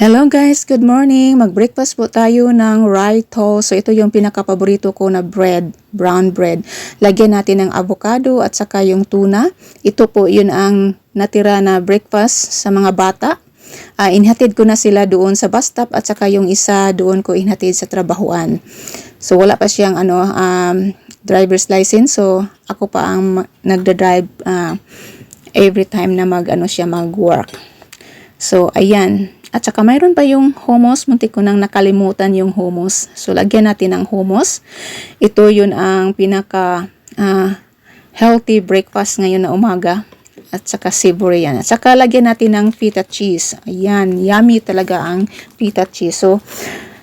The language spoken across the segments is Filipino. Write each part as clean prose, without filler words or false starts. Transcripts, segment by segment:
Hello guys, good morning. Mag-breakfast po tayo ng rye toast. So ito yung pinaka-paborito ko na bread, brown bread. Lagyan natin ng avocado at saka yung tuna. Ito po yun ang natira na breakfast sa mga bata. Inhatid ko na sila doon sa bus stop at saka yung isa doon ko inhatid sa trabahuan. So wala pa siyang driver's license. So ako pa ang nagda-drive every time na mag-work. So ayan. At saka mayroon pa yung hummus. Muntik ko nang nakalimutan yung hummus. So, lagyan natin ng hummus. Ito yun ang pinaka healthy breakfast ngayon na umaga. At saka savory yan. At saka lagyan natin ng feta cheese. Ayan, yummy talaga ang feta cheese. So,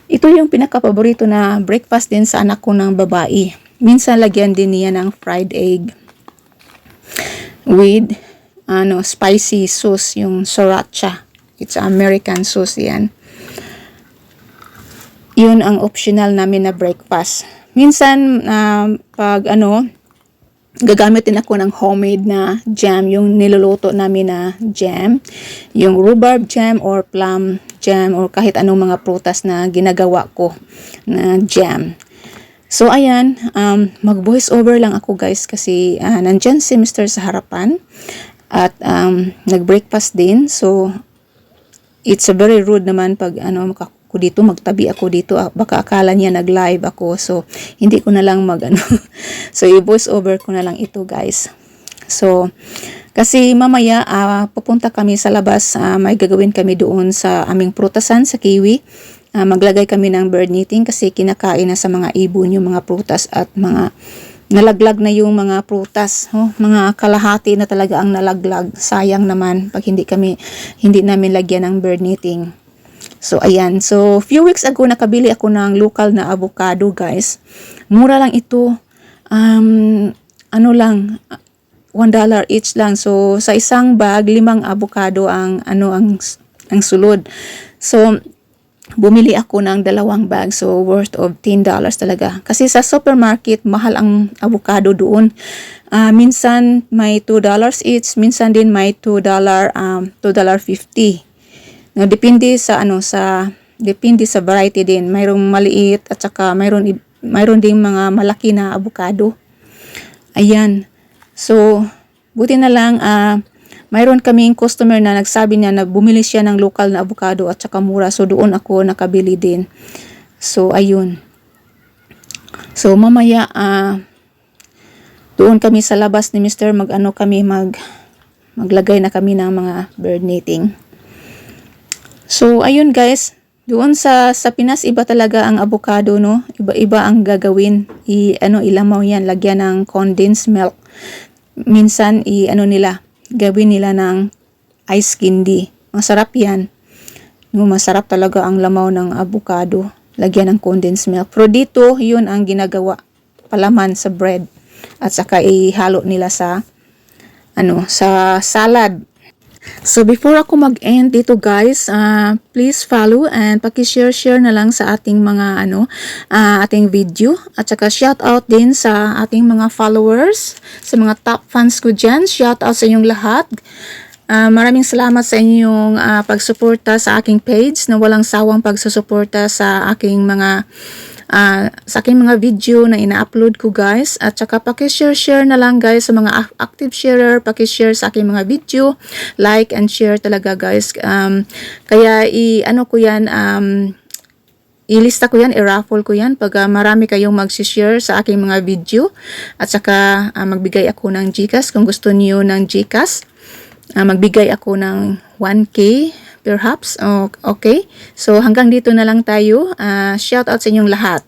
ito yung pinaka-paborito na breakfast din sa anak ko ng babae. Minsan lagyan din niya ng fried egg with spicy sauce, yung sriracha. It's American sauce yan. Yun ang optional namin na breakfast. Minsan, pag gagamit din ako ng homemade na jam, yung niluluto namin na jam, yung rhubarb jam or plum jam or kahit anong mga prutas na ginagawa ko na jam. So, ayan, mag-voice over lang ako guys kasi nandyan si Mr. sa harapan at nag-breakfast din. So, it's a very rude naman pag ako dito, magtabi ako dito. Baka akala niya nag-live ako. So, hindi ko na lang So, i-voice over ko na lang ito, guys. So, kasi mamaya, pupunta kami sa labas. May gagawin kami doon sa aming prutasan, sa kiwi. Maglagay kami ng bird netting kasi kinakain na sa mga ibon yung mga prutas at mga nalaglag na yung mga prutas. Mga kalahati na talaga ang nalaglag. Sayang naman pag hindi namin lagyan ng bird netting. So, ayan. So, few weeks ago, nakabili ako ng local na avocado, guys. Mura lang ito. $1 each lang. So, sa isang bag, 5 avocado ang sulod. So, bumili ako ng 2 bag, so worth of $10 talaga. Kasi sa supermarket, mahal ang avocado doon. Minsan may $2 each, minsan din may $2.50. Depende depende sa variety din. Mayroong maliit at saka mayroon ding mga malaki na avocado. Ayan. So, buti na lang mayroon kaming customer na nagsabi niya na bumili siya ng local na avocado at saka mura. So, doon ako nakabili din. So, ayun. So, mamaya, doon kami sa labas ni Mr. maglagay na kami ng mga bird netting. So, ayun guys. Doon sa Pinas, iba talaga ang avocado, no? Iba-iba ang gagawin. Ilamaw yan. Lagyan ng condensed milk. Minsan, gawin nila ng ice candy. Masarap yan. Masarap talaga ang lamaw ng avocado. Lagyan ng condensed milk. Pero dito, yun ang ginagawa. Palaman sa bread. At saka ihalo nila sa salad. So, before ako mag-end dito guys, please follow and paki-share na lang sa ating mga ating video. At saka shout out din sa ating mga followers, sa mga top fans ko dyan. Shout out sa inyong lahat. Maraming salamat sa inyong pagsuporta sa aking page, na walang sawang pagsusuporta sa aking mga video na ina-upload ko guys. At saka paki-share na lang guys sa mga active sharer, paki-share sa aking mga video, like and share talaga guys. Kaya ilista ko yan, i-raffle ko yan pag marami kayong mag-share sa aking mga video. At saka magbigay ako ng GCash kung gusto niyo ng GCash. Magbigay ako ng 1K perhaps. Okay. So hanggang dito na lang tayo. Shout out sa inyong lahat.